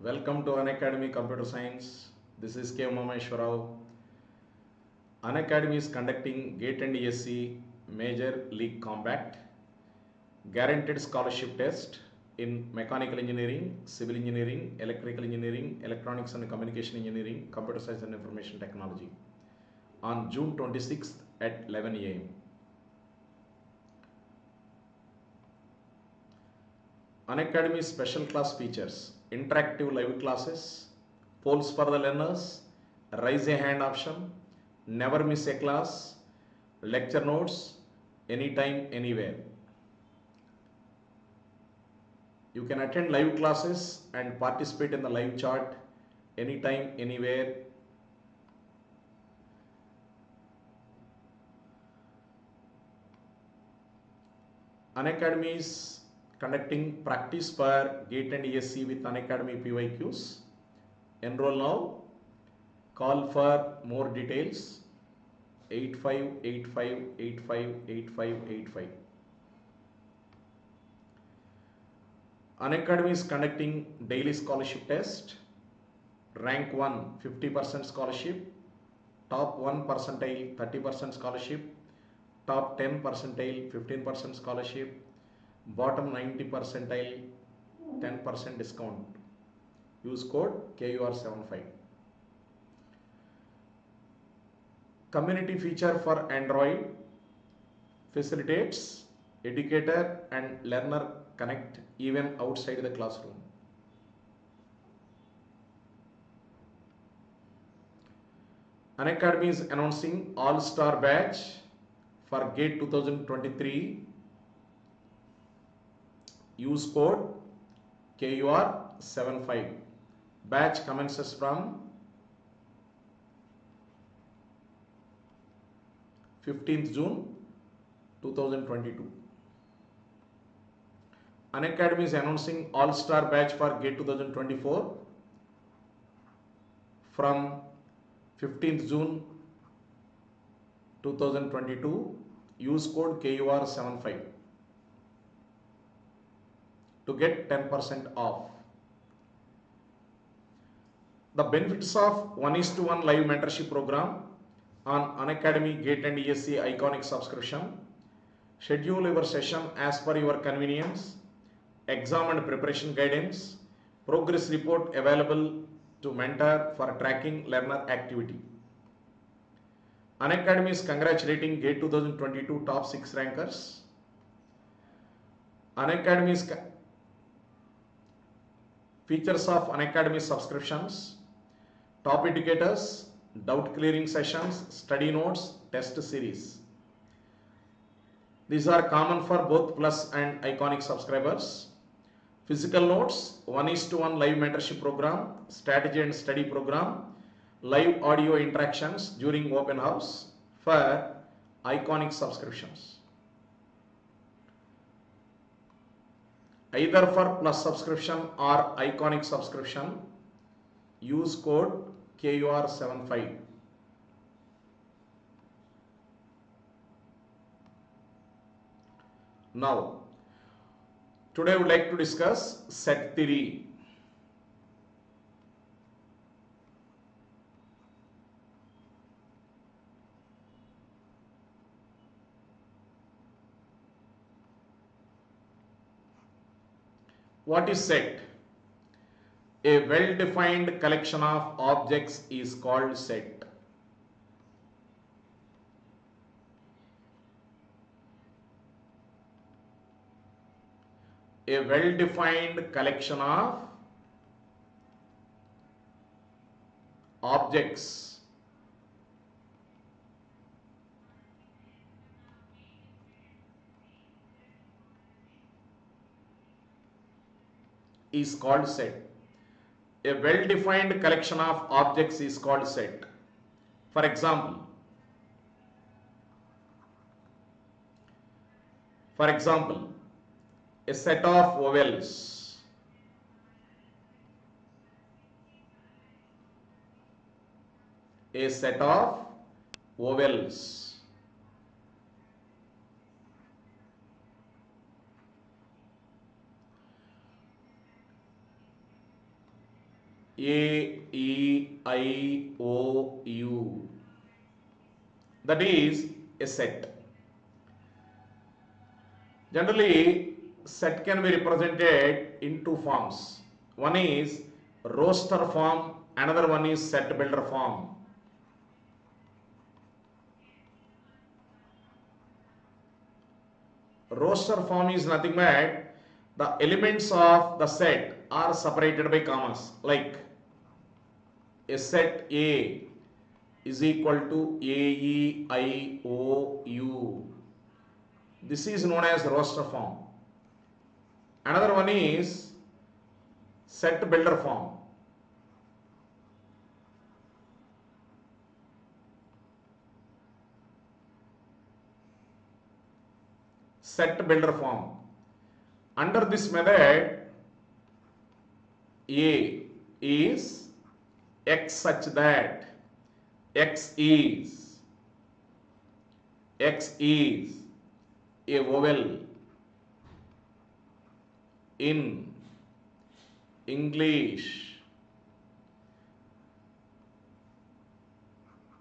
Welcome to Unacademy Computer Science. This is GATE Umamaheshwar Rao. Unacademy is conducting GATE and ESE Major League Combat guaranteed scholarship test in mechanical engineering, civil engineering, electrical engineering, electronics and communication engineering, computer science and information technology on June 26th at 11 a.m. Unacademy special class features: interactive live classes, polls for the learners, raise a hand option, never miss a class, lecture notes, anytime, anywhere. You can attend live classes and participate in the live chat anytime, anywhere. Unacademy is conducting practice for GATE and ESE with Unacademy PYQs. Enroll now. Call for more details 8585858585. Unacademy is conducting daily scholarship test. Rank 1 50% scholarship, top 1 percentile 30% scholarship, top 10 percentile 15% scholarship, bottom 90 percentile 10% discount. Use code KUR75. Community feature for Android facilitates educator and learner connect even outside the classroom. Unacademy is announcing All-Star Batch for GATE 2023. Use code KUR75. Batch commences from 15th June 2022. Unacademy is announcing All-Star Batch for GATE 2024 from 15th June 2022. Use code KUR75 to get 10% off. The benefits of 1:1 live mentorship program on Unacademy GATE and ESE Iconic subscription. Schedule your session as per your convenience. Exam and preparation guidance. Progress report available to mentor for tracking learner activity. Unacademy is congratulating GATE 2022 top 6 rankers. Unacademy is features of Unacademy subscriptions: top educators, doubt clearing sessions, study notes, test series. These are common for both Plus and Iconic subscribers. Physical notes, 1:1 live mentorship program, strategy and study program, live audio interactions during open house for Iconic subscriptions. Either for Plus subscription or Iconic subscription, use code KUR75. Now, today I would like to discuss set theory. What is set? A well-defined collection of objects is called set. A well-defined collection of objects is called set. A well-defined collection of objects is called set. For example, a set of vowels, a set of vowels, A, E, I, O, U. That is a set. Generally, set can be represented in two forms. One is roster form, another one is set builder form. Roster form is nothing but the elements of the set are separated by commas, like a set A is equal to A, E, I, O, U. This is known as roster form. Another one is set builder form. Set builder form. Under this method, A is X such that X is a vowel in English.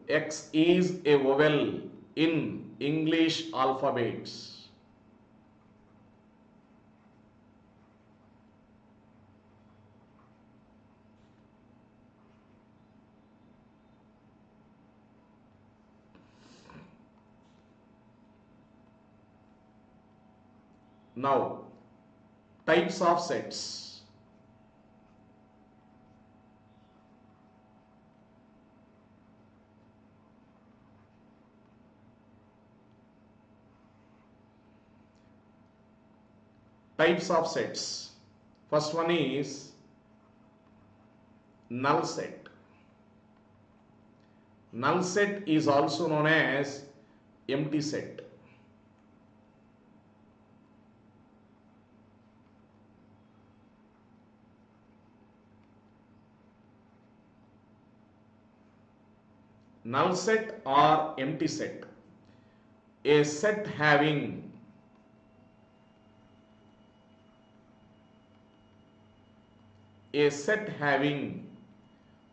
X is a vowel in English alphabets. Now, types of sets. Types of sets. First one is null set. Null set is also known as empty set. Null set or empty set. A set having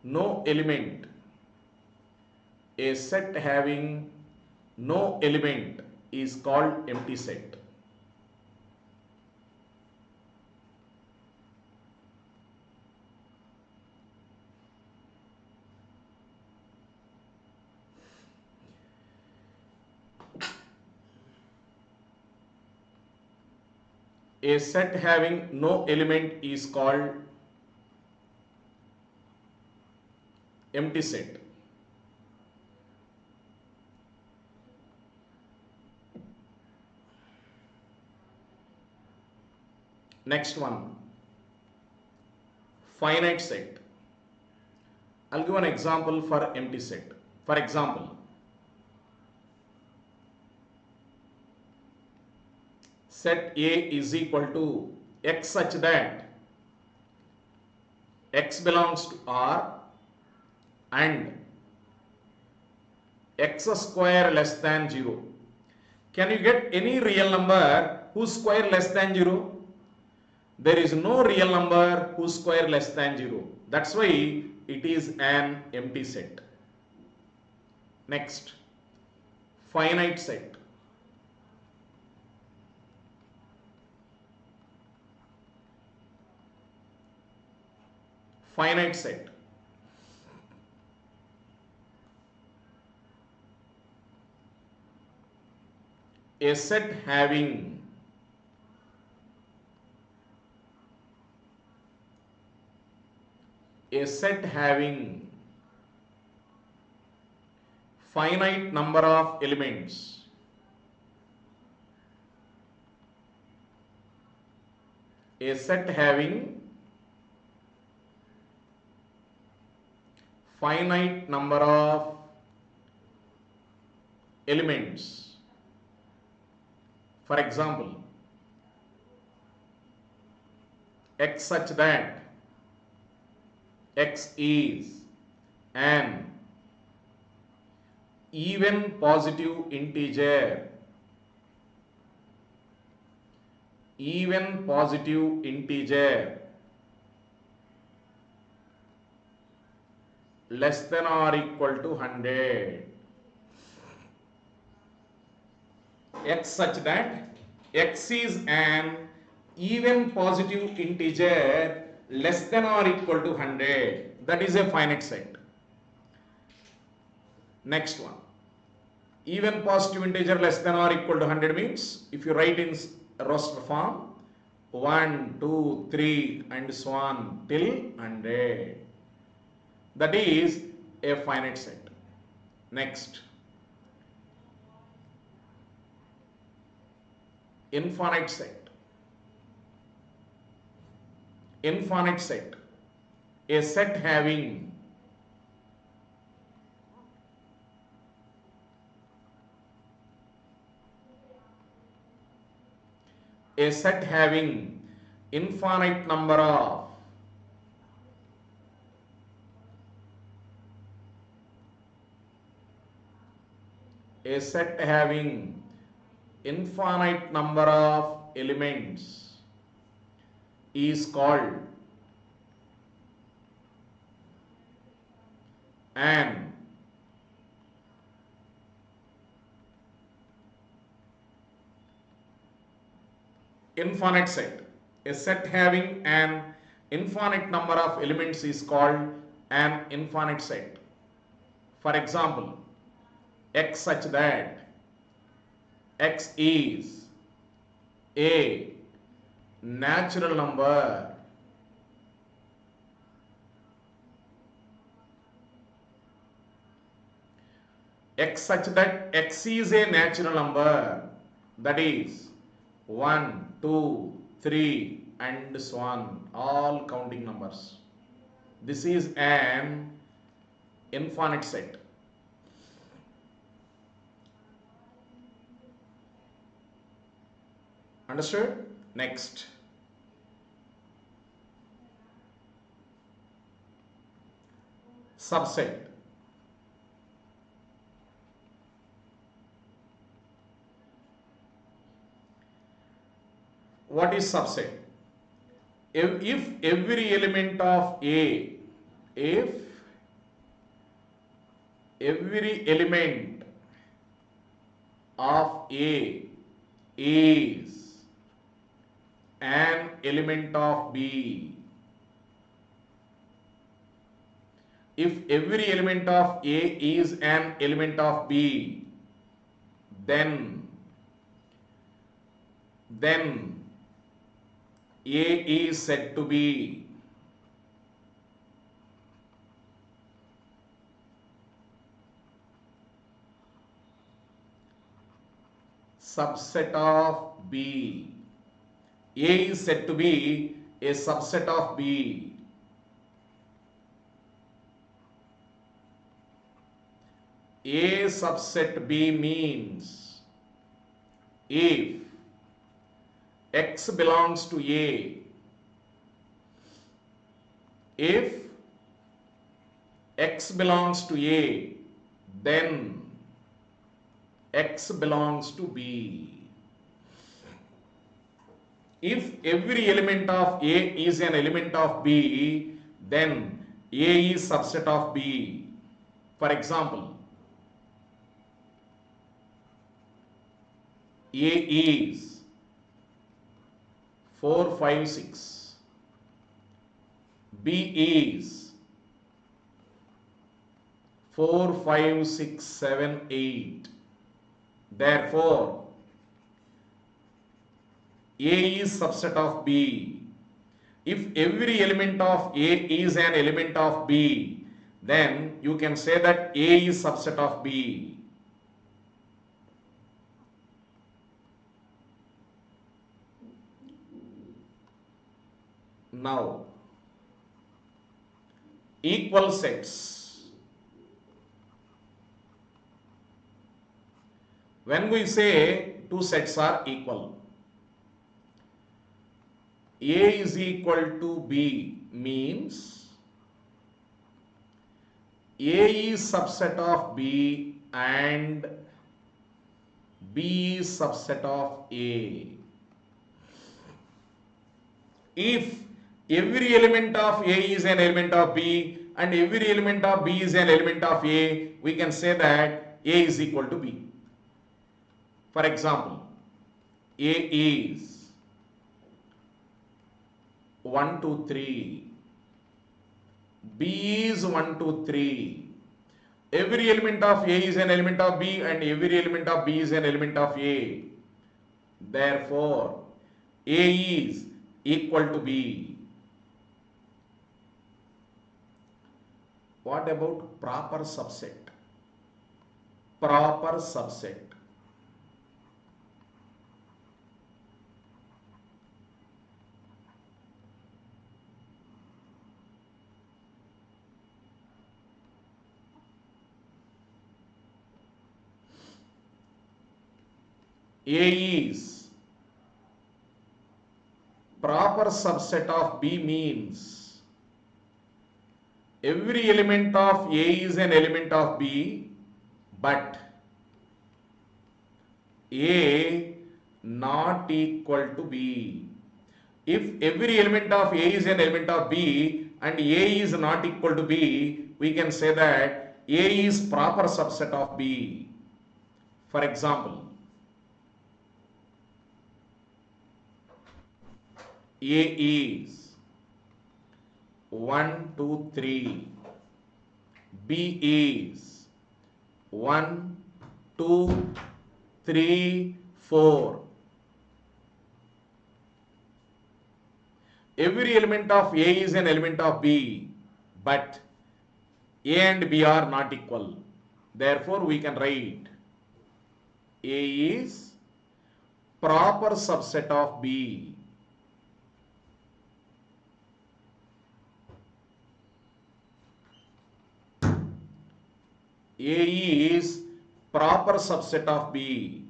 no element. A set having no element is called empty set. A set having no element is called empty set. Next one, finite set. I'll give an example for empty set. For example, set A is equal to X such that X belongs to R and X square less than 0. Can you get any real number whose square less than 0? There is no real number whose square less than 0. That's why it is an empty set. Next, finite set. Finite set. A set having finite number of elements. A set having finite number of elements. For example, X such that X is an even positive integer. less than or equal to 100. X such that X is an even positive integer less than or equal to 100. That is a finite set. Next one. Even positive integer less than or equal to 100 means if you write in roster form 1, 2, 3 and so on till 100. That is a finite set. Next. Infinite set. Infinite set. A set having infinite number of elements is called an infinite set. A set having an infinite number of elements is called an infinite set. For example, X such that X is a natural number X such that X is a natural number, that is 1, 2, 3 and so on, all counting numbers. This is an infinite set. Understood? Next. Subset. What is subset? If every element of A, if every element of A is an element of B, if every element of A is an element of B, then A is said to be subset of B. A is said to be a subset of B. A subset B means if X belongs to A, if X belongs to A, then X belongs to B. If every element of A is an element of B, then A is subset of B. For example, A is 4, 5, 6. B is 4, 5, 6, 7, 8. Therefore, A is subset of B. If every element of A is an element of B, then you can say that A is subset of B. Now, equal sets. When we say two sets are equal, A is equal to B means A is subset of B and B is subset of A. If every element of A is an element of B and every element of B is an element of A, we can say that A is equal to B. For example, A is 1, 2, 3. B is 1, 2, 3. Every element of A is an element of B and every element of B is an element of A. Therefore, A is equal to B. What about proper subset? Proper subset. A is proper subset of B means every element of A is an element of B, but A not equal to B. If every element of A is an element of B and A is not equal to B, we can say that A is proper subset of B. For example, A is 1, 2, 3. B is 1, 2, 3, 4. Every element of A is an element of B, but A and B are not equal. Therefore, we can write A is proper subset of B. A is proper subset of B.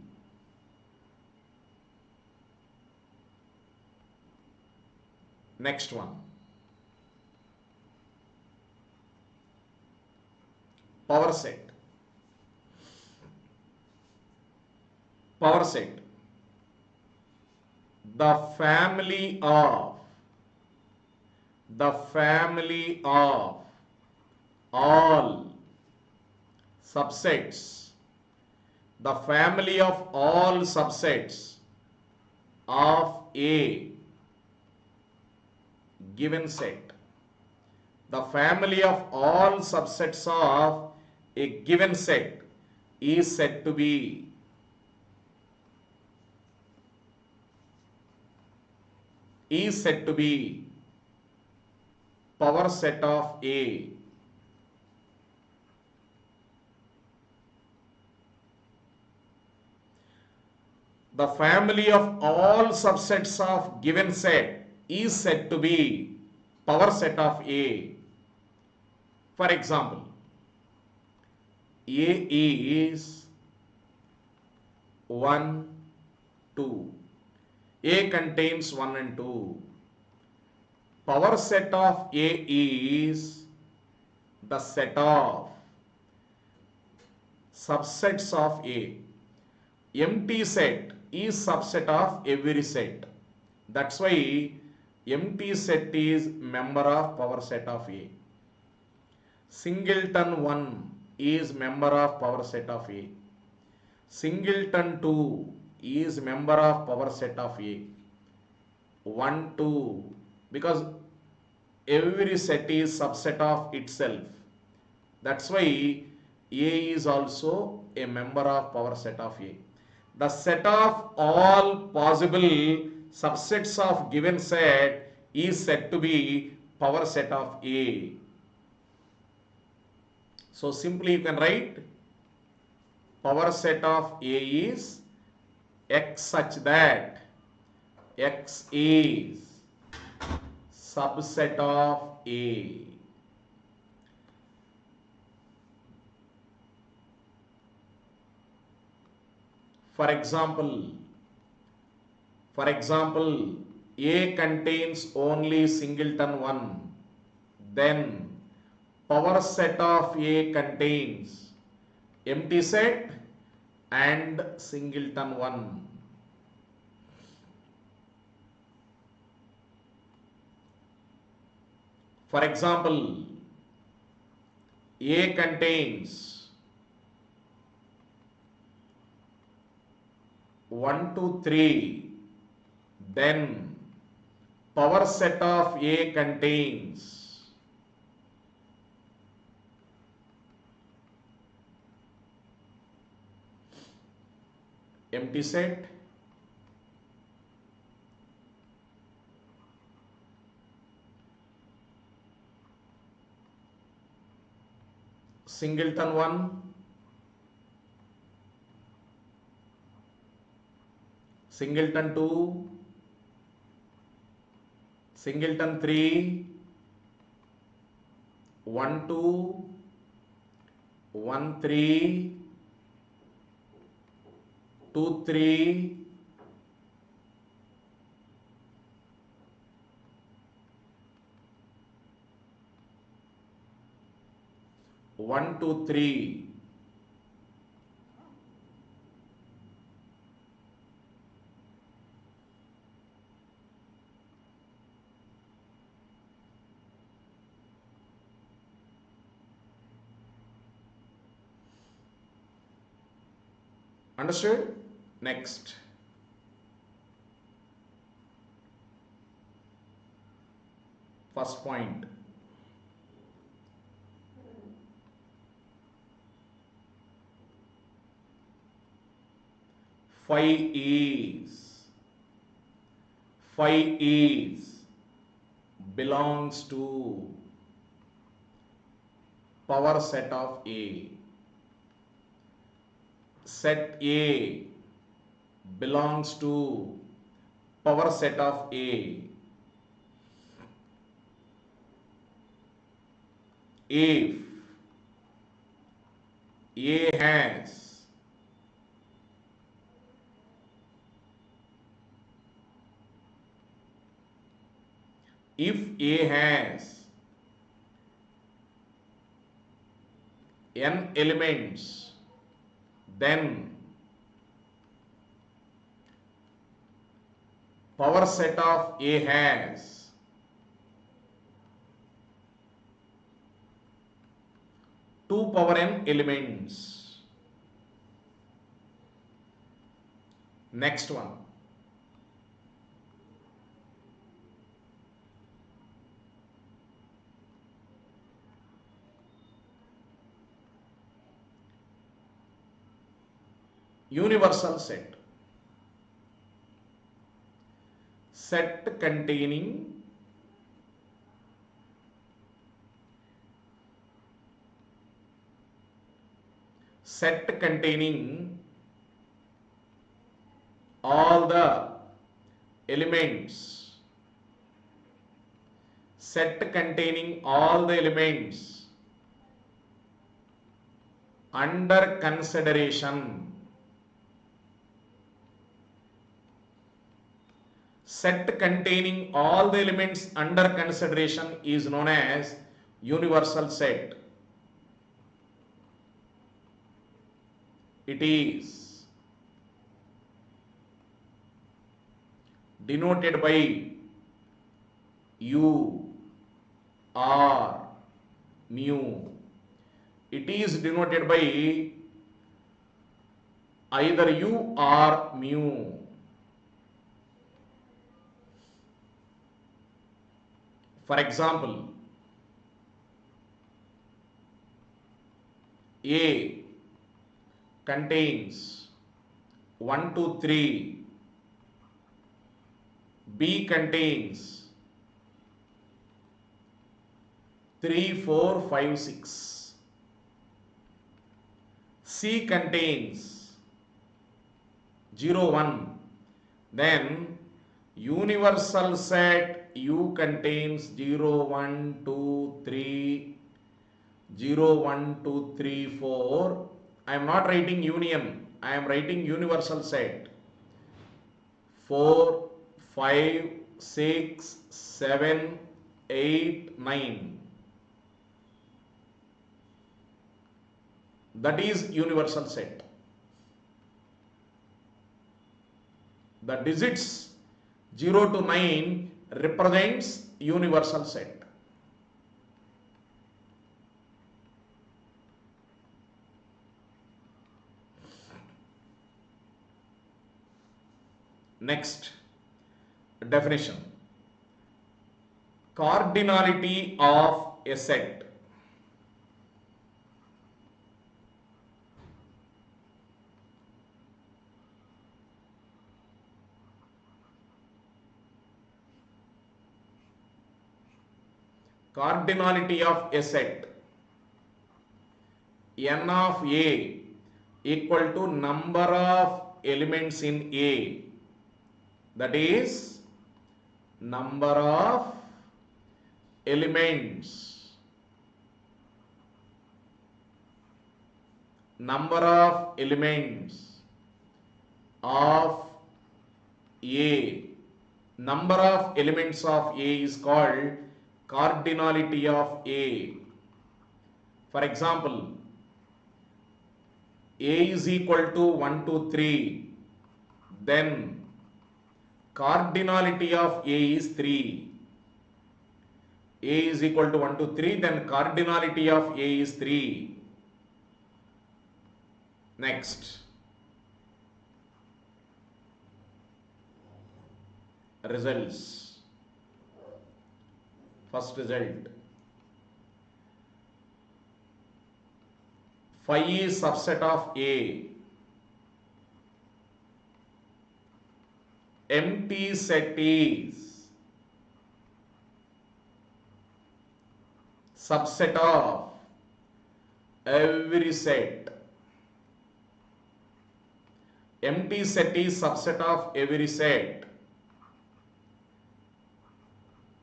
Next one. Power set. Power set. The family of all subsets, the family of all subsets of a given set, the family of all subsets of a given set is said to be power set of A. The family of all subsets of given set is said to be power set of A. For example, A is 1, 2. A contains 1 and 2. Power set of A is the set of subsets of A. Empty set is subset of every set. That's why empty set is member of power set of A. Singleton 1 is member of power set of A. Singleton 2 is member of power set of A. 1, 2, because every set is subset of itself. That's why A is also a member of power set of A. The set of all possible subsets of given set is said to be power set of A. So simply you can write power set of A is X such that X is subset of A. For example, A contains only singleton 1, then power set of A contains empty set and singleton 1. For example, A contains 1 to 3, then power set of A contains empty set, singleton 1, singleton 2, singleton 3, 1 2, 1 3, 2 3, 1 2 3. Understood? Next. First point. Phi is belongs to power set of A. Set A belongs to power set of A. If A has n elements, then power set of A has 2 power n elements. Next one. Universal set. Set containing all the elements, under consideration. Set containing all the elements under consideration is known as universal set. It is denoted by U or mu. It is denoted by either U or mu. For example, A contains 1 2 3, B contains 3 4 5 6, C contains 0 1, then universal set U contains 0 1 2 3, 0 1 2 3 4. I am not writing union, I am writing universal set. 4 5 6 7 8 9. That is universal set. The digits 0 to 9 represents universal set. Next definition. Cardinality of a set. Cardinality of a set. N of A equal to number of elements in A. That is number of elements. Number of elements of A. Number of elements of A is called cardinality of A. For example, A is equal to 1, 2, 3. Then cardinality of A is 3. A is equal to 1, 2, 3. Then cardinality of A is 3. Next. Results. First result. Phi is subset of A. Empty set is subset of every set. Empty set is subset of every set.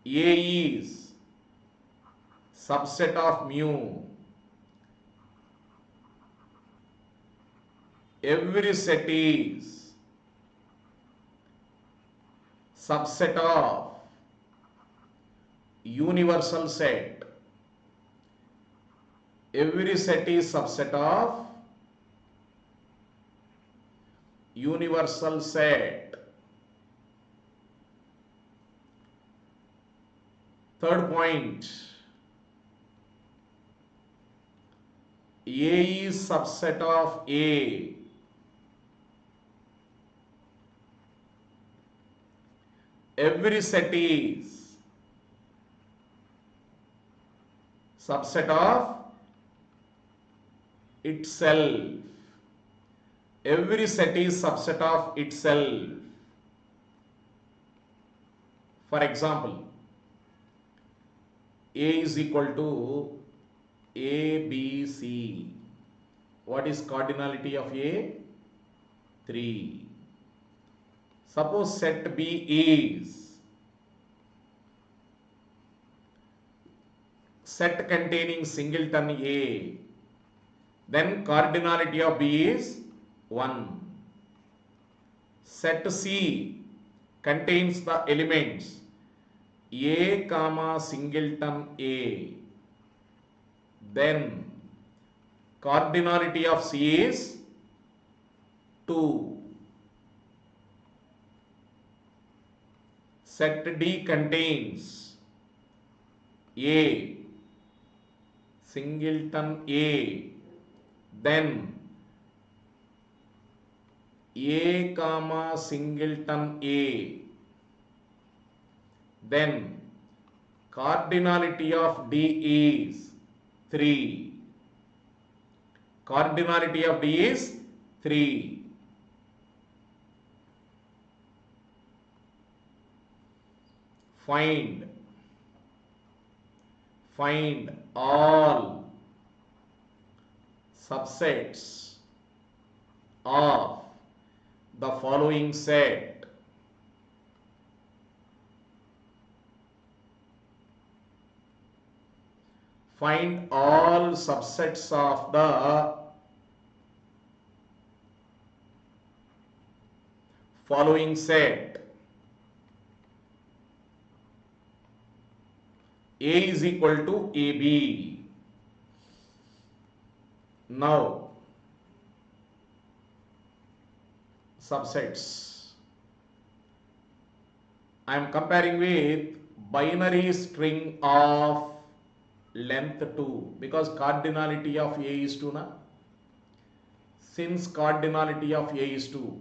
A is subset of mu. Every set is subset of universal set. Every set is subset of universal set. Third point. A is subset of A. Every set is subset of itself. Every set is subset of itself. For example, A is equal to A, B, C. What is cardinality of A? 3. Suppose set B is set containing singleton A, then cardinality of B is 1. Set C contains the elements A, comma singleton A, then cardinality of C is 2. Set D contains A, singleton A, then A, comma singleton A, then cardinality of D is 3. Cardinality of D is 3. Find all subsets of the following set. Find all subsets of the following set. A is equal to AB. Now, subsets. I am comparing with binary string of length 2 because cardinality of A is 2 na. Since cardinality of A is 2,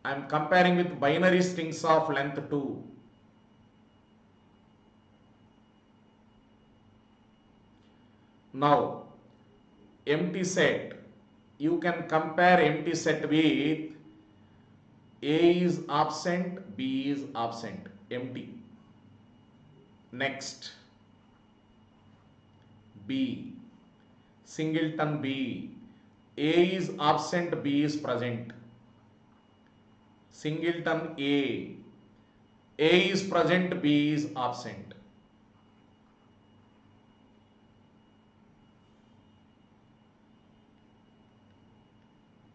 I am comparing with binary strings of length 2. Now, empty set. You can compare empty set with A is absent, B is absent, empty. Next, B, singleton B. A is absent, B is present. Singleton A. A is present, B is absent.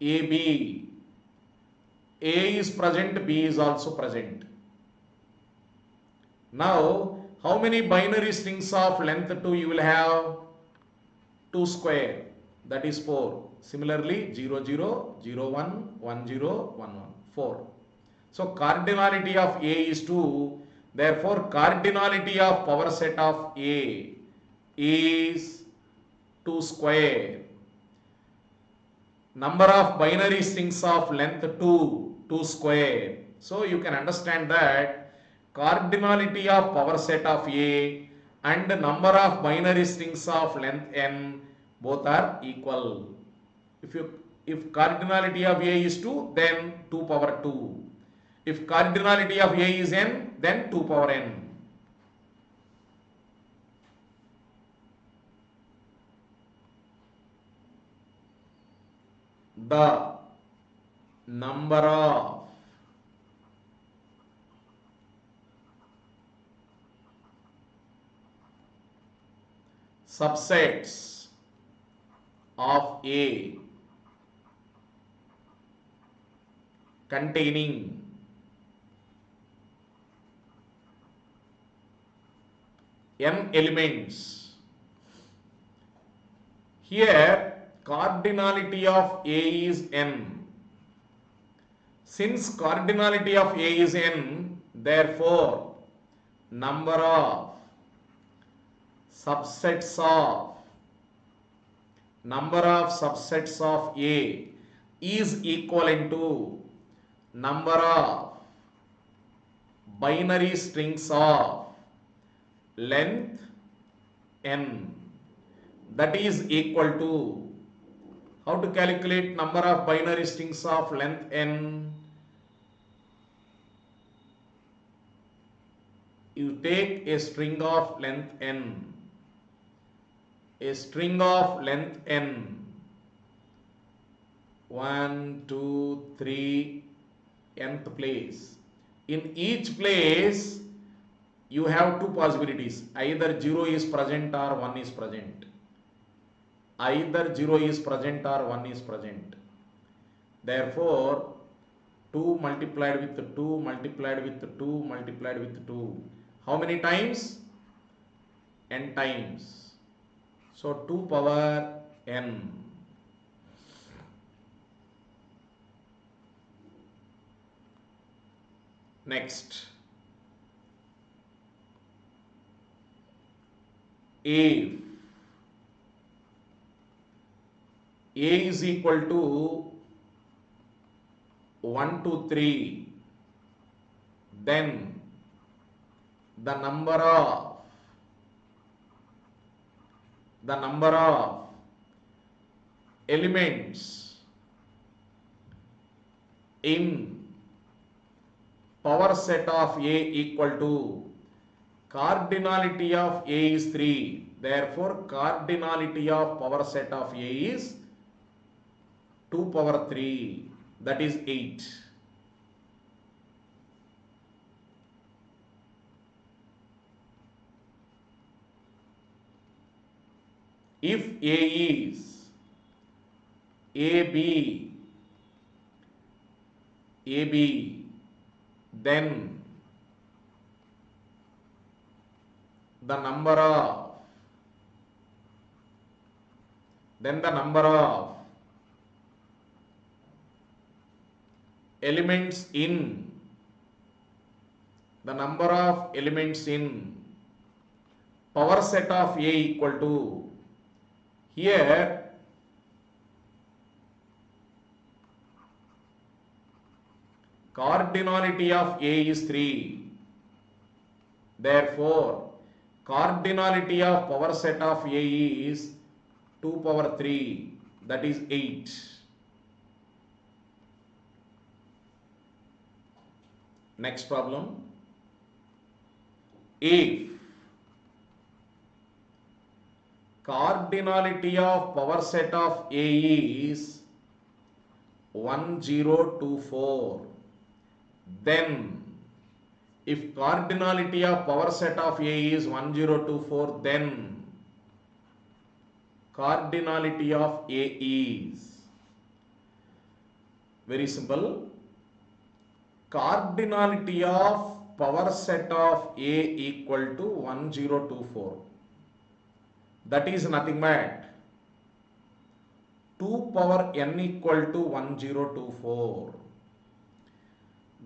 AB. A is present, B is also present. Now, how many binary strings of length 2 you will have? 2 square, that is 4. Similarly, 0, 0, 0, 1, 1, 0, 1, 1, 4. So, cardinality of A is 2. Therefore, cardinality of power set of A is 2 square. Number of binary strings of length 2 square. So you can understand that cardinality of power set of A and number of binary strings of length n both are equal. If cardinality of A is 2, then 2 power 2. If cardinality of A is n, then 2 power n. The number of subsets of A containing n elements. Here cardinality of A is n. Since cardinality of A is n, therefore number of subsets of A is equivalent to number of binary strings of length n. That is equal to, how to calculate number of binary strings of length n? You take a string of length n. A string of length n. 1, 2, 3, nth place. In each place, you have two possibilities. Either 0 is present or 1 is present. Either 0 is present or 1 is present. Therefore, 2 multiplied with 2 multiplied with 2 multiplied with 2. How many times? N times. So 2 power n. Next, if A is equal to 1 to 3, then the number of elements in power set of A equal to cardinality of A is 3. Therefore, cardinality of power set of A is 2 power 3, that is 8. If A is AB, then the number of elements in power set of A equal to, here Cardinality of A is 3. Therefore, cardinality of power set of A is 2 power 3, that is 8. Next problem. If cardinality of power set of A is 1024, then if cardinality of power set of A is 1024, then cardinality of A is, very simple, cardinality of power set of A equal to 1024. That is nothing but 2 power n equal to 1024.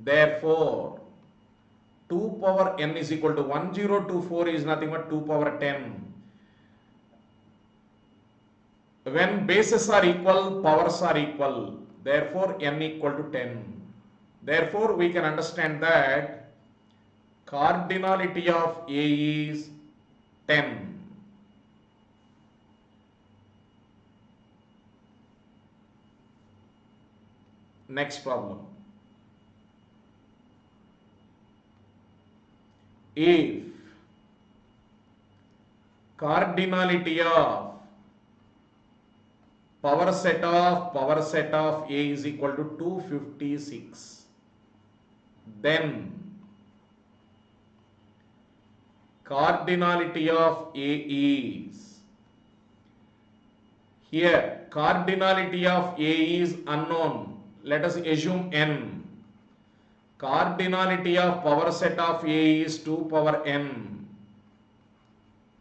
Therefore, 2 power n is equal to 1024 is nothing but 2 power 10. When bases are equal, powers are equal. Therefore, n equal to 10. Therefore, we can understand that cardinality of A is 10. Next problem. If cardinality of power set of A is equal to 256, then cardinality of A is, here cardinality of A is unknown. Let us assume n. Cardinality of power set of A is 2 power n.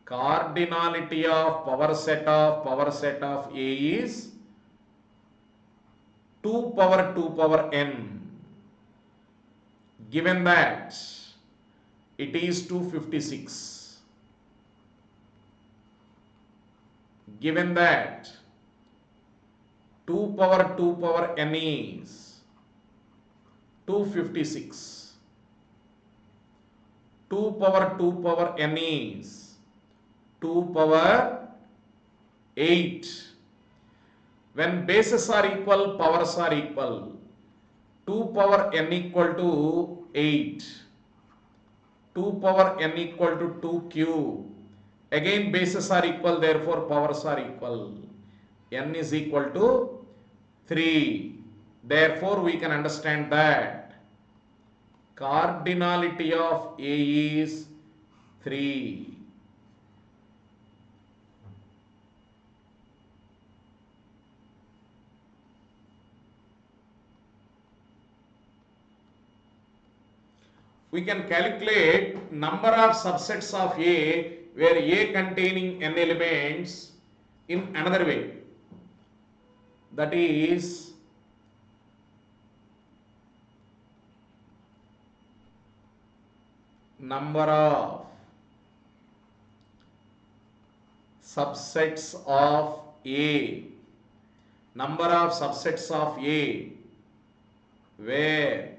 Cardinality of power set of A is 2 power n. Given that it is 256. Given that 2 power n is 256. 2 power n is 2 power 8. When bases are equal, powers are equal. 2 power n equal to 8. 2 power n equal to 2 cube. Again bases are equal, therefore powers are equal. N is equal to 3. Therefore, we can understand that cardinality of A is 3. We can calculate number of subsets of A where A containing n elements in another way. That is, number of subsets of A. Number of subsets of A where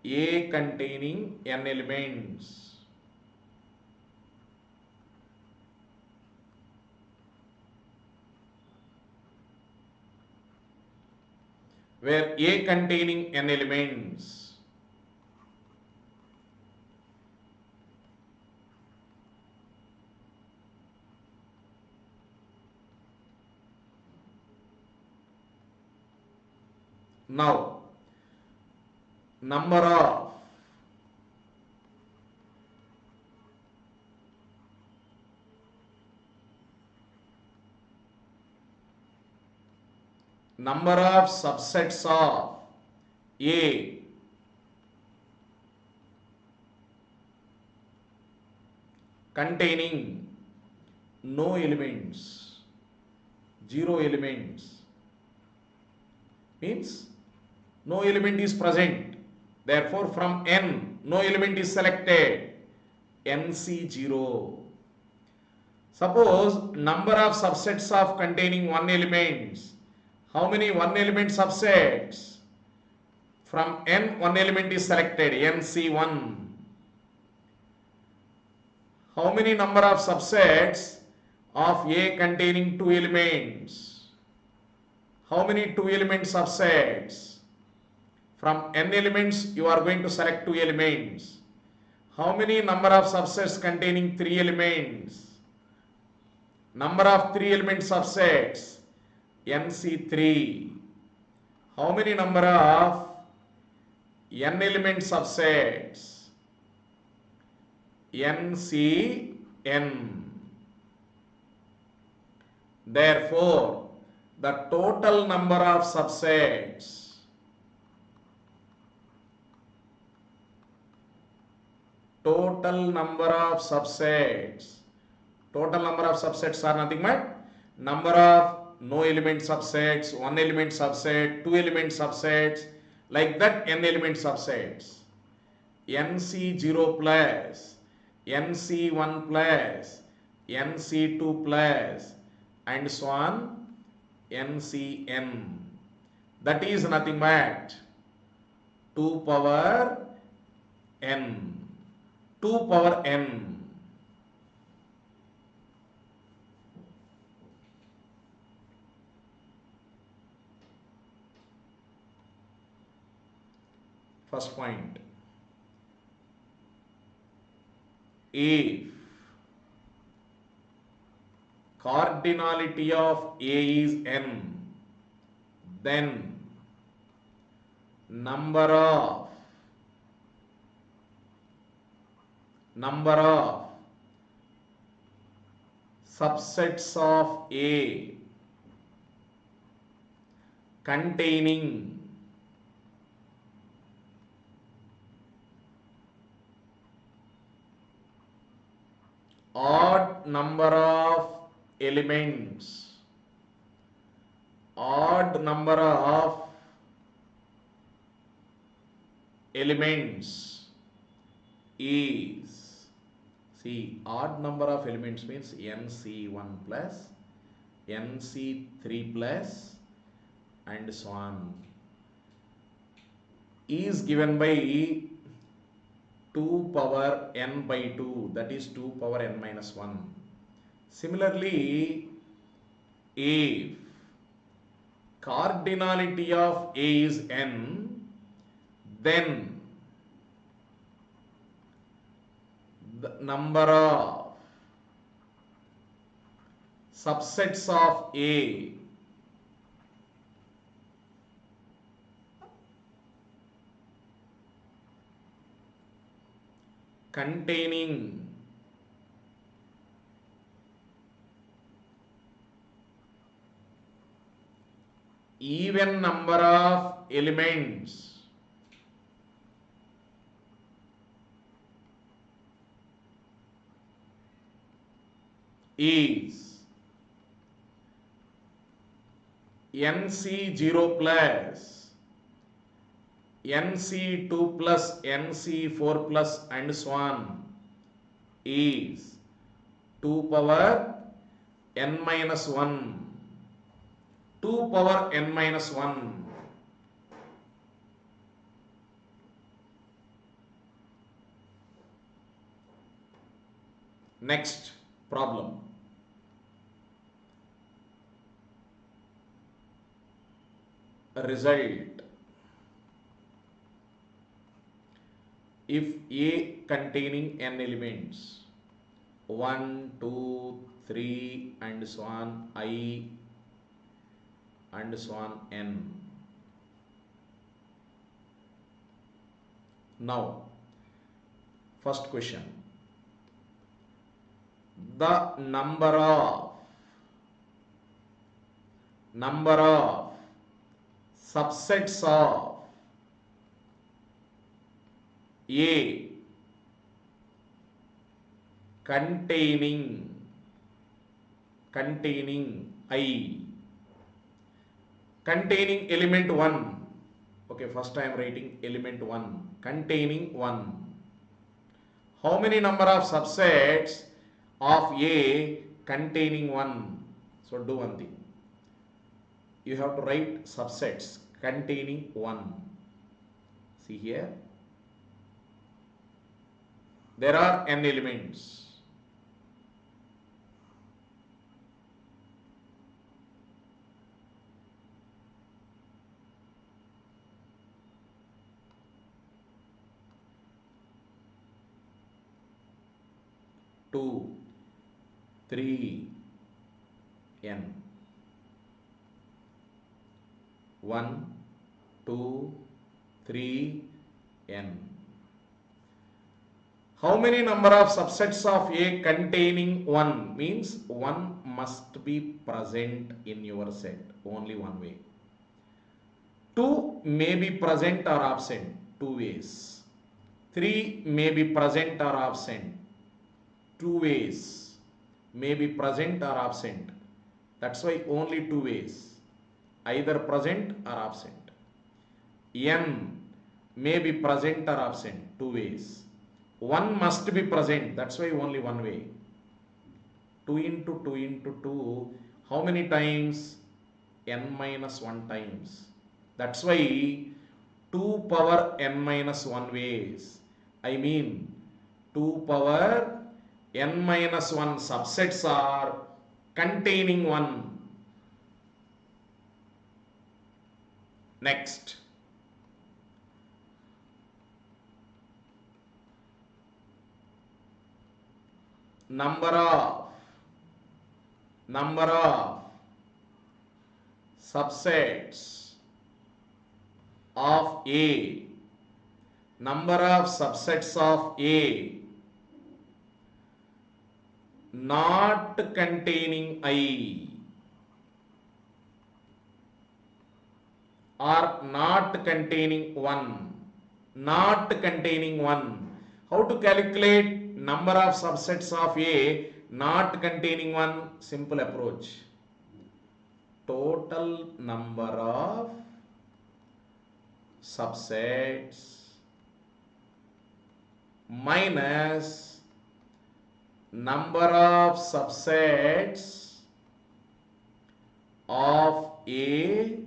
A containing n elements. Where A containing n elements. Now, number of subsets of A containing no elements, 0 elements, means no element is present. Therefore, from n, no element is selected. NC0. Suppose number of subsets of containing 1 elements. How many 1 element subsets? From n, one element is selected, nc1. How many number of subsets of A containing two elements? How many two element subsets? From n elements, you are going to select two elements. How many number of subsets containing three elements? Number of three element subsets, nc3. How many number of n element subsets? ncn. Therefore, the total number of subsets total number of subsets are nothing but number of no element subsets, one element subset, two element subsets, like that n element subsets. nc0 plus nc1 plus nc2 plus and so on ncn. That is nothing but 2 power n. 2 power n. First point. If cardinality of A is n, then number of subsets of A containing odd number of elements is, see, odd number of elements means nc1 plus nc3 plus and so on, is given by 2 power n by 2, that is 2 power n minus 1. Similarly, if cardinality of A is n, then the number of subsets of A containing even number of elements is nc0 plus nc2 plus nc4 plus and so on is 2 power n minus 1. 2 power n minus 1. Next problem. Result. If A containing n elements 1, 2, 3 and so on I and so on n. Now, first question. The number of subsets of A containing I, containing element 1. Okay, first I am writing element 1, containing 1. How many number of subsets of A containing 1? So do one thing. You have to write subsets containing 1. See here, there are n elements. Two, three, n. 1, 2, 3, n. How many number of subsets of A containing 1 means 1 must be present in your set, only one way. 2 may be present or absent, two ways. 3 may be present or absent, two ways. May be present or absent. That's why only two ways, either present or absent. N may be present or absent, two ways. 1 must be present, that's why only one way. 2 into 2 into 2, how many times? N minus 1 times. That's why 2 power n minus 1 ways. I mean 2 power n minus 1 subsets are containing 1. Next. Number of subsets of A. Number of subsets of A not containing I or not containing 1. Not containing 1. How to calculate number of subsets of A not containing 1? Simple approach. Total number of subsets minus number of subsets of A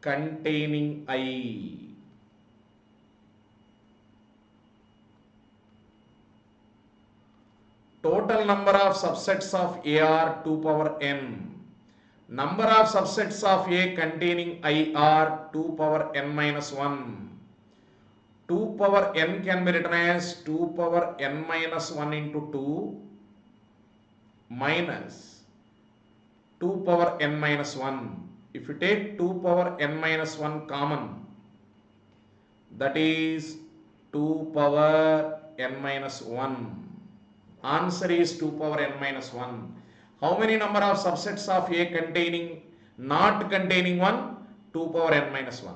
containing I. Total number of subsets of A are 2 power n. Number of subsets of A containing I are 2 power n minus 1. 2 power n can be written as 2 power n minus 1 into 2 minus 2 power n minus 1. If you take 2 power n minus 1 common, that is 2 power n minus 1. Answer is 2 power n minus 1. How many number of subsets of A containing, not containing 1? 2 power n minus 1.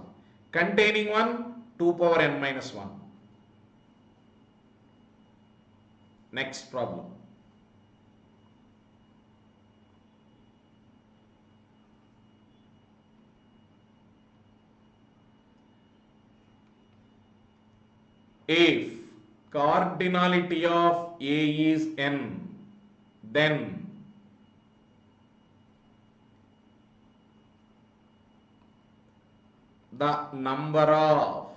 Containing 1? 2 power n minus 1. Next problem. If cardinality of A is n, then the number of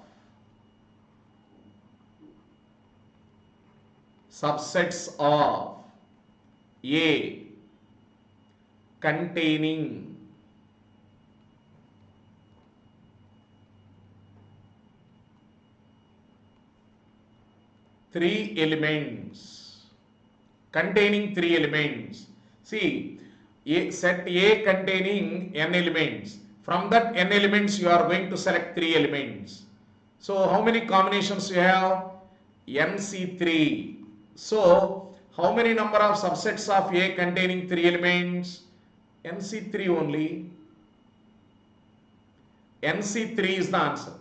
subsets of A containing three elements. See, set A containing n elements. From that n elements you are going to select 3 elements. So how many combinations you have? NC3. So how many number of subsets of A containing 3 elements? NC3 only. NC3 is the answer.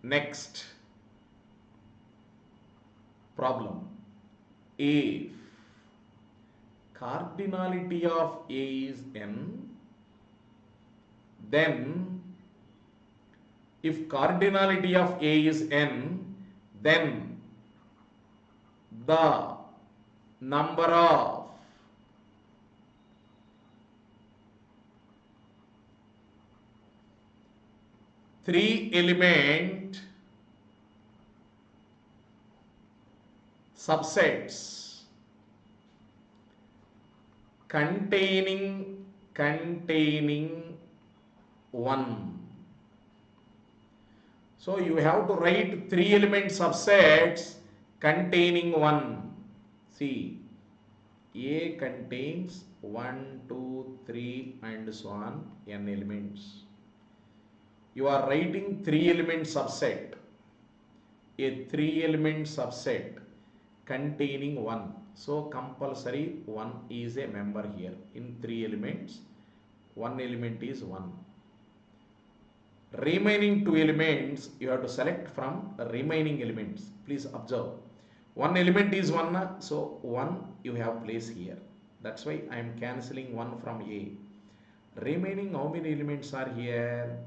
Next problem. If cardinality of A is n, then if cardinality of A is n, then the number of 3 element subsets containing 1. So you have to write 3 element subsets containing 1. See, A contains 1, 2, 3 and so on n elements. You are writing 3 element subset, a 3 element subset containing 1. So compulsory 1 is a member here. In 3 elements, 1 element is 1. Remaining 2 elements you have to select from remaining elements. Please observe. 1 element is 1, so 1 you have placed here. That's why I am cancelling 1 from A. Remaining how many elements are here?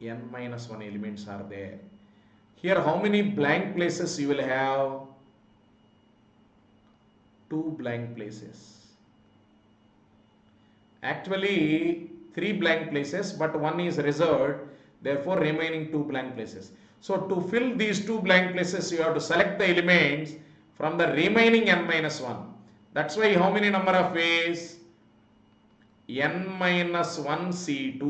N minus 1 elements are there. Here how many blank places you will have? 2 blank places. Actually 3 blank places, but 1 is reserved, therefore remaining 2 blank places. So to fill these 2 blank places you have to select the elements from the remaining n minus 1. That's why how many number of ways? N minus 1 C2.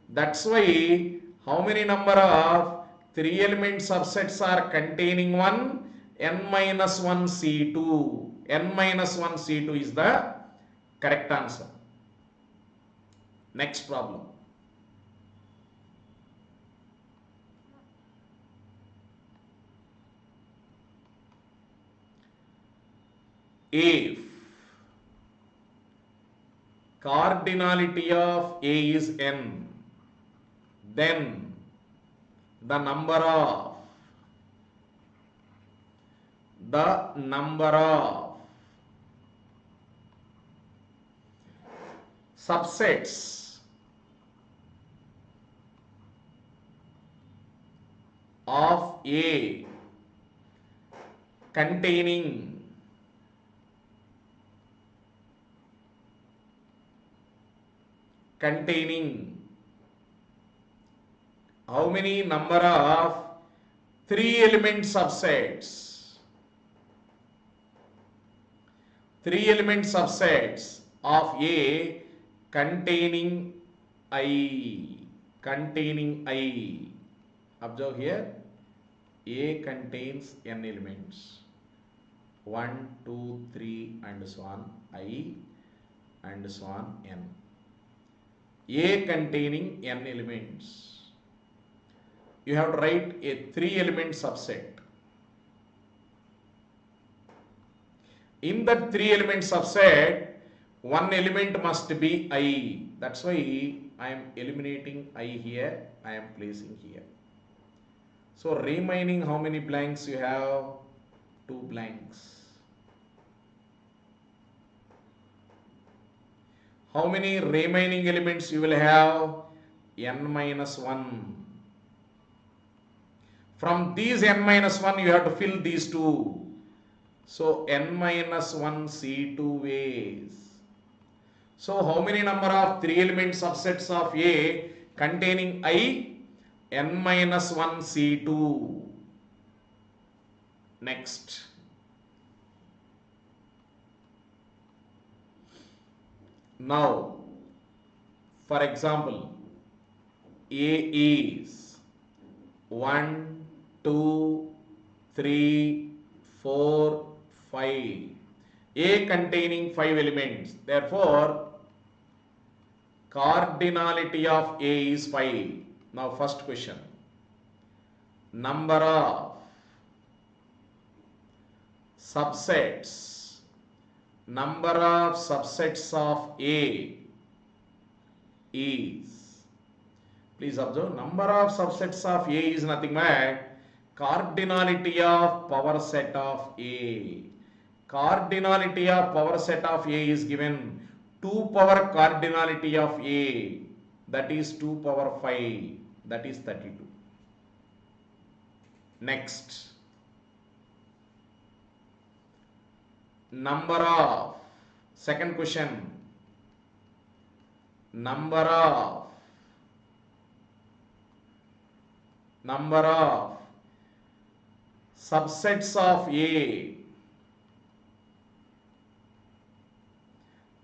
That's why how many number of 3 element subsets are containing 1? N minus 1 C2. N minus 1 C2 is the correct answer. Next problem. If cardinality of A is n, then the number of subsets of A containing how many number of 3 element subsets? 3 element subsets of A containing I. Observe here, A contains n elements. 1, 2, 3 and so on, I and so on, n. A containing n elements. You have to write a 3 element subset. In that 3 element subset, one element must be I. That's why I am eliminating I here, I am placing here. So remaining how many blanks you have? 2 blanks. How many remaining elements you will have? N minus 1. From these n minus 1 you have to fill these 2. So n minus 1 C2 ways. So how many number of 3 element subsets of A containing I? N minus 1 C2. Next. Now, for example, A is 1, 2, 3, 4, 5. A containing 5 elements. Therefore, cardinality of A is 5. Now, first question. Number of subsets. Number of subsets of A is, please observe, number of subsets of A is nothing but cardinality of power set of A. Cardinality of power set of A is given 2 power cardinality of A, that is 2 power 5, that is 32. Next. Number of, second question, number of number of subsets of A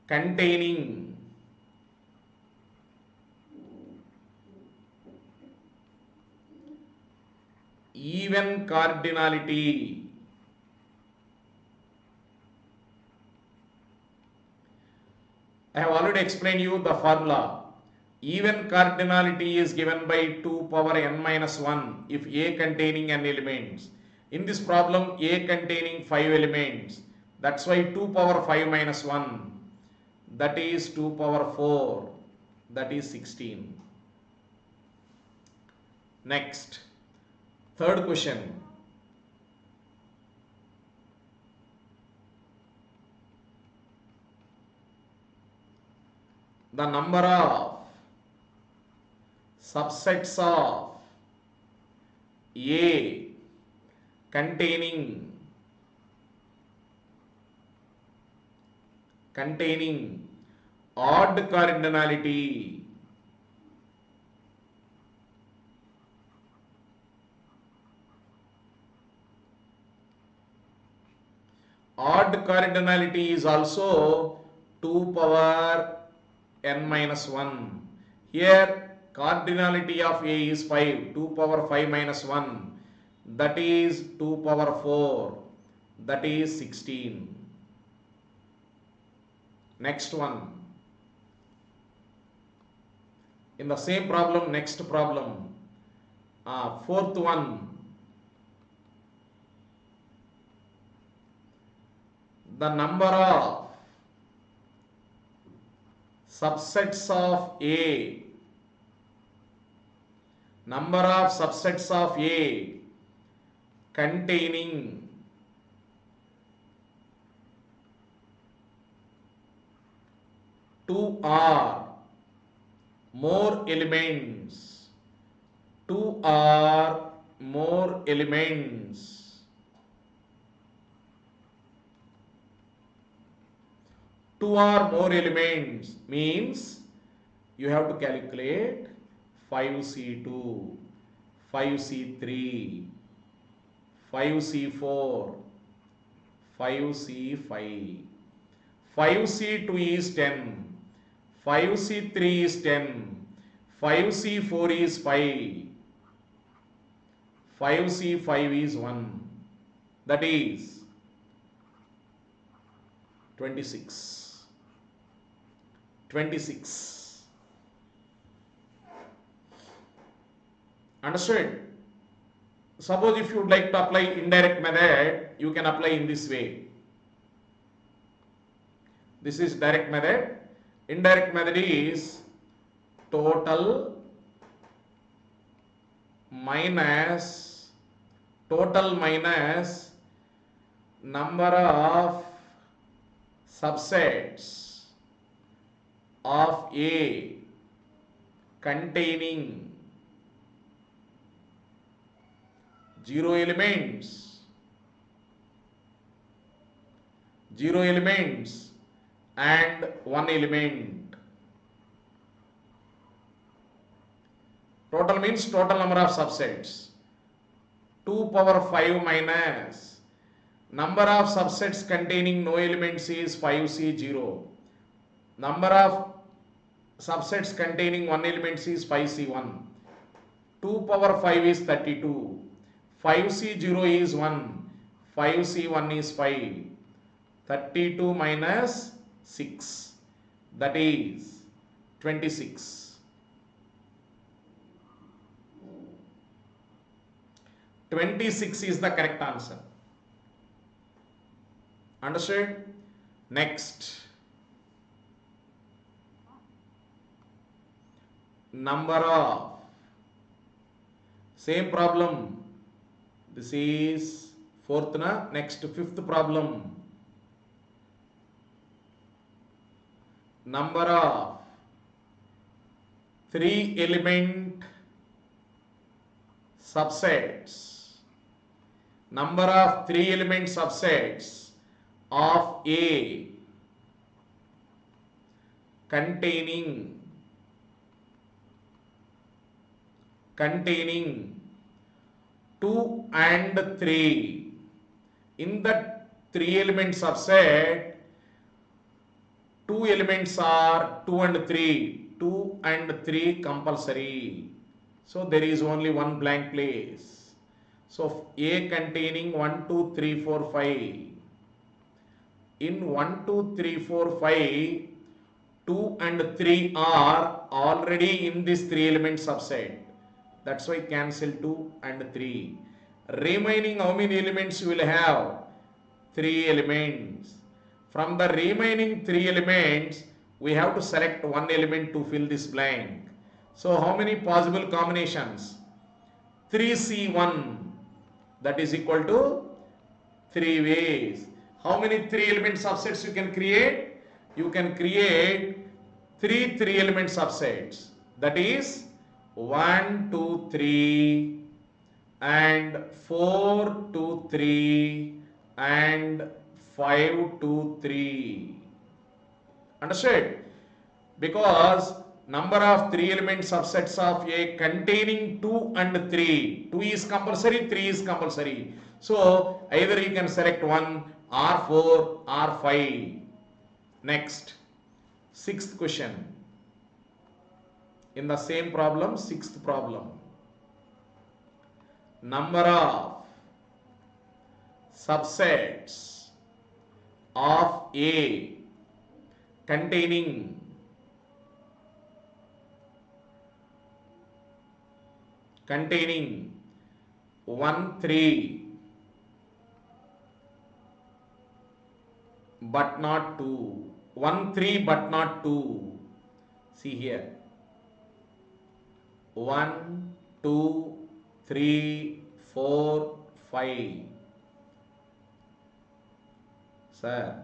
containing even cardinality I have already explained you the formula. Even cardinality is given by 2 power n minus 1 if A containing n elements. In this problem, A containing 5 elements. That's why 2 power 5 minus 1, that is 2 power 4, that is 16. Next, third question. The number of subsets of A containing odd cardinality is also 2 power n minus 1. Here cardinality of A is 5, 2 power 5 minus 1, that is 2 power 4, that is 16. Next one. In the same problem, next problem, fourth one. The number of subsets of A containing two or more elements, means you have to calculate 5C2, 5C3, 5C4, 5C5. 5C2 is 10, 5C3 is 10, 5C4 is 5, 5C5 is 1, that is 26. Understood? Suppose if you would like to apply indirect method, you can apply in this way. This is direct method. Indirect method is total minus number of subsets of A containing 0 elements and 1 element. Total means total number of subsets. 2 power 5 minus number of subsets containing no elements is 5C0. Number of subsets containing 1 element is 5C1. 2 power 5 is 32. 5C0 is 1. 5C1 is 5. 32 minus 6, that is 26. 26 is the correct answer. Understood? Next. Number of, same problem. This is fourth na. Next, fifth problem. Number of 3 element subsets. Number of 3 element subsets of A containing 2 and 3. In that 3 element subset, 2 elements are 2 and 3. 2 and 3 compulsory. So there is only one blank place. So A containing 1, 2, 3, 4, 5. In 1, 2, 3, 4, 5, 2 and 3 are already in this 3 element subset. That's why cancel 2 and 3. Remaining how many elements you will have? 3 elements. From the remaining 3 elements, we have to select one element to fill this blank. So how many possible combinations? 3C1, that is equal to 3 ways. How many 3 element subsets you can create? You can create 3 element subsets. That is 1, 2, 3 and 4, 2, 3 and 5, 2, 3. Understood? Because number of 3 element subsets of A containing 2 and 3. 2 is compulsory, 3 is compulsory. So either you can select 1 or 4 or 5. Next, sixth question. In the same problem, sixth problem. Number of subsets of A containing 1, 3 but not 2. 1, 3 but not 2. See here. 1, 2, 3, 4, 5. Sir.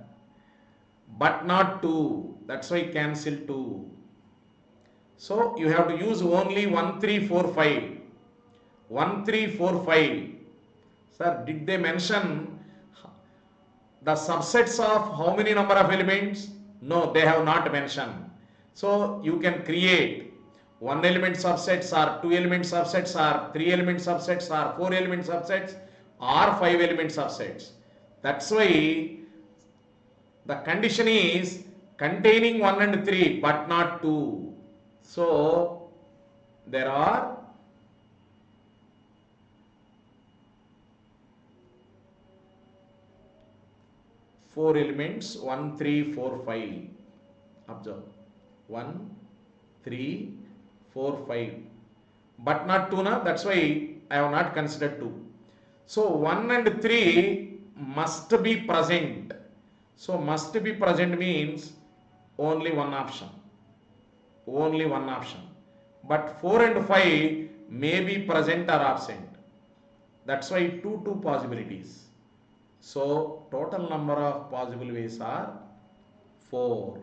But not 2. That's why cancel 2. So you have to use only 1, 3, 4, 5. 1, 3, 4, 5. Sir, did they mention the subsets of how many number of elements? No, they have not mentioned. So you can create 1 element subsets or 2 element subsets or 3 element subsets or 4 element subsets or 5 element subsets. That's why the condition is containing 1 and 3 but not 2. So there are 4 elements, 1, 3, 4, 5. Observe. 1, 3, 4, 5. But not 2, na? That's why I have not considered 2. So 1 and 3 must be present. So must be present means only one option. Only one option. But 4 and 5 may be present or absent. That's why two possibilities. So total number of possible ways are 4.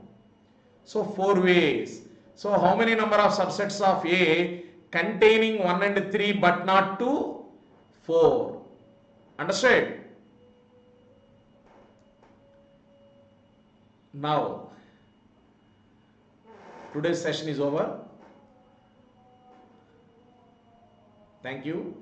So 4 ways. So how many number of subsets of A containing 1 and 3 but not 2? 4. Understood? Now, today's session is over. Thank you.